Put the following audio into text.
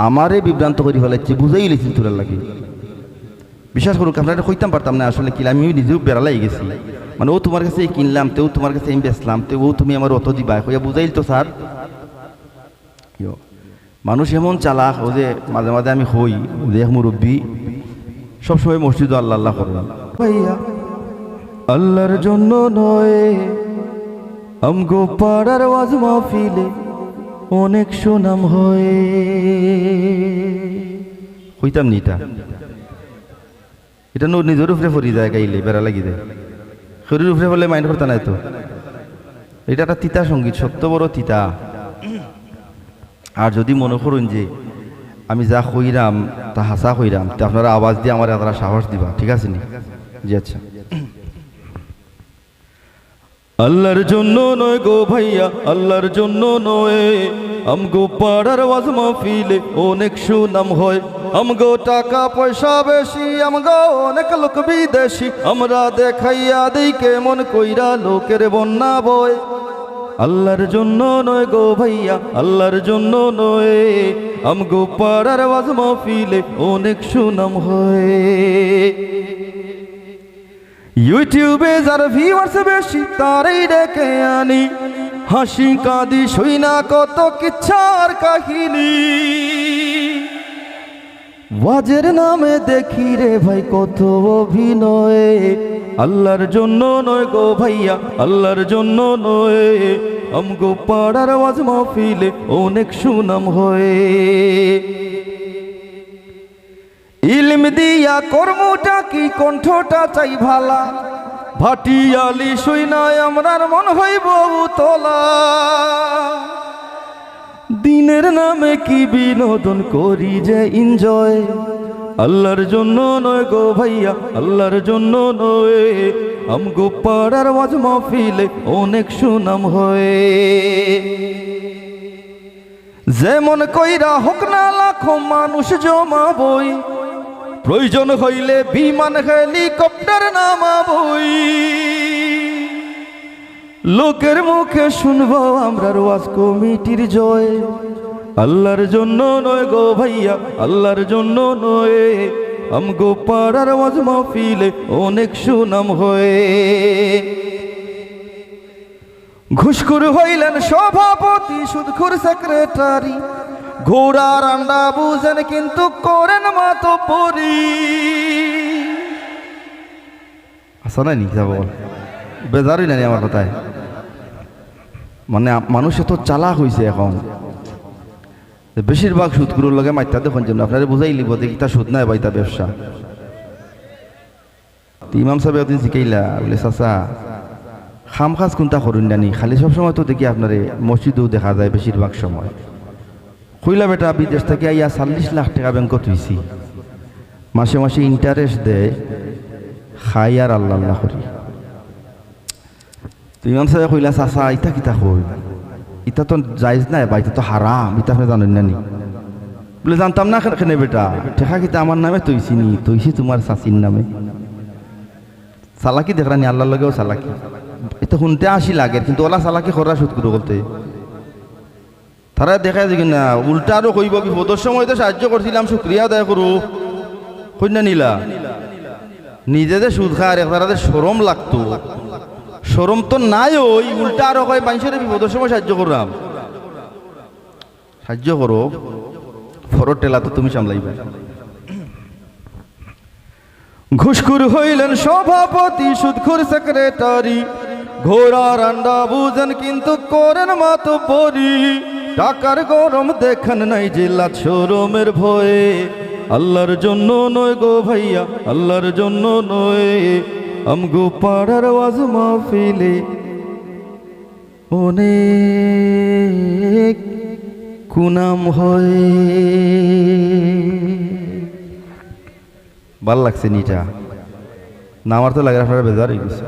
আমারে বিভ্রান্ত করে ফেলাচ্ছি, বুঝাই লিখছি তোর লাগে। বিশ্বাস করুক, আপনারা কইতাম পারতাম না আসলে কি, আমি নিজেও বেড়ালাই গেছি। মানে ও তোমার কাছে কিনলাম, তেও তোমার কাছে আমি বেচলাম, তেও তুমি আমার অত দিবা, কইয়া বুঝাইল তো স্যার। মানুষ এমন চালাক, ও যে মাঝে মাঝে আমি হই যে মুরব্বী সবসময় মসজিদ আল্লাহ আল্লাহ করলাম ভাইয়া, আল্লাহর জন্য নয় আমগো পাড়ার ওয়াজ মাহফিলে অনেক সুনাম হয়। কইতাম নি এটা নিজের উপরে ফরি যায়, গাইলে বেড়া লাগি যায়, শরীর উপরে ফেলে মাইন্ড করতে নাই তো। এটা একটা তিতা সঙ্গীত, সত্য বড় তিতা। আর যদি মনে করুন যে আমি যা কইরাম তা হাসা কইরাম, তা আপনারা আওয়াজ দিয়ে আমার এতটা সাহস দিবা, ঠিক আছে নি? জি আচ্ছা। আল্লাহর জন্য নয় গো ভাইয়া, আল্লাহর জন্য নয় আমগো পাড়ার ওয়াজ মাহফিলে অনেক সুনাম হয়। আমগো টাকা পয়সা বেশি, আমগো অনেক লোক বিদেশি, আমরা দেখাইয়া দেই কেমন কইরা লোকের বন্যা বয়। আল্লাহর জন্য নয় গো ভাইয়া, আল্লাহর জন্য নয় আমগো পাড়ার ওয়াজ মাহফিলে অনেক সুনাম হয়। ইউটিউবে যার ভিউয়ার্স বেশি তারই ডেকে আনি, হাসি কাঁদি শুই না কত কিচ্ছার কাহিনী। ওয়াজের নামে দেখি রে ভাই কত অভিনয়। আল্লাহর জন্য নয় গো ভাইয়া, আল্লাহর জন্য নয় আমগো পাড়ার ওয়াজ মাহফিলে অনেক সুনাম হয়। ইলম দিয়া কর্মটা কি কণ্ঠটা চাই ভালা, ভাটিয়ালি শুই নাই আমরার মন হইব তোলা। দিনের নামে কি বিনোদন করি যে এনজয়। আল্লাহর জন্য নয় গো ভাইয়া, আল্লাহর জন্য নয় আমগো পাড়ার ওয়াজ মাহফিলে অনেক সুনাম হয়। যেমন কইরা হোক না লাখো মানুষ জমাবই, প্রয়োজন হইলে বিমান হেলিকপ্টার নামাবই। লোকের মুখে শুনবো আমরা ওয়াজ কমিটির জয়। আল্লাহর জন্য নয় গো ভাইয়া, আল্লাহর জন্য নয় আমগো পাড়ার ওয়াজ মাহফিলে অনেক সুনাম হয়। ঘুষখোর হইলেন সভাপতি, সুদখোর সেক্রেটারি, ঘোড়ার আন্ডা বুঝেন কিন্তু করেন মাতব্বরি। আসা নাই নি যাব বেজারই নাই আমার কথায়। মানে মানুষ এত চালাক হয়েছে এখন, বেশিরভাগ সুদগুলোর লগে মাইতা দেখুন যেন আপনারা বুঝাই লিব দেখি তা সুদ নাই বাইতা ব্যবসা। ইমাম সাহেব একদিন শিখাইলা বলে চাচা খাম খাজ কোনটা করুন জানি, খালি সবসময় তো দেখি আপনারে মসজিদেও দেখা যায় বেশিরভাগ সময়। কইলা বেটা বিদেশ থেকে আইয়া 40 লাখ টাকা ব্যাংকত হইছি, মাসে মাসে ইন্টারেস্ট দেয়, খাই আর আল্লাহ আল্লাহ করি। তো ইমাম সাহেব কইলা চাচা ইটা কিতা কই, ইটা তো জায়েজ নাই বা ইটা তো হারাম, ইটা আপনি জানেন না নি? বলে জানতাম না কেন বেটা, ঠেকা কিতা আমার নামে তৈছি নি, তৈছি তোমার চাচির নামে। চালাকি দেখরানি আল্লাহর লগেও চালাকি, এটা শুনতে আসি লাগে কিন্তু ওলা চালাকি করা সুদ করে বলতে তারা দেখায় দেখি না, উল্টা আরো কইব বিপদের সময় তো সাহায্য করছিলাম শুক্রিয়া আদায় করু, কন্যা নিলা নিজে যে সুদ খায় একবারে শরম লাগতো, শরম তো নাই, ওই উল্টা আরো কয় মানুষের বিপদের সময় সাহায্য করলাম। সাহায্য করো, ফরর টেলা তো তুমি সামলাইবা। ঘুষখোর হইলেন সভাপতি, সুদখোর সেক্রেটারি, ঘোড়ার আন্ডা বুঝেন কিন্তু করেন মাতব্বরি। টাকার গরম দেখেন নাই জেলা শরমের ভয়ে। আল্লাহর জন্য নয় গো ভাইয়া, আল্লাহর জন্য নয় আমগো পাড়ার ওয়াজ মাহফিলে অনেক কুনাম হয়। ভাল লাগছে নিটা না? আমার তো লাগে আপনারা বেজার হয়ে গেছে।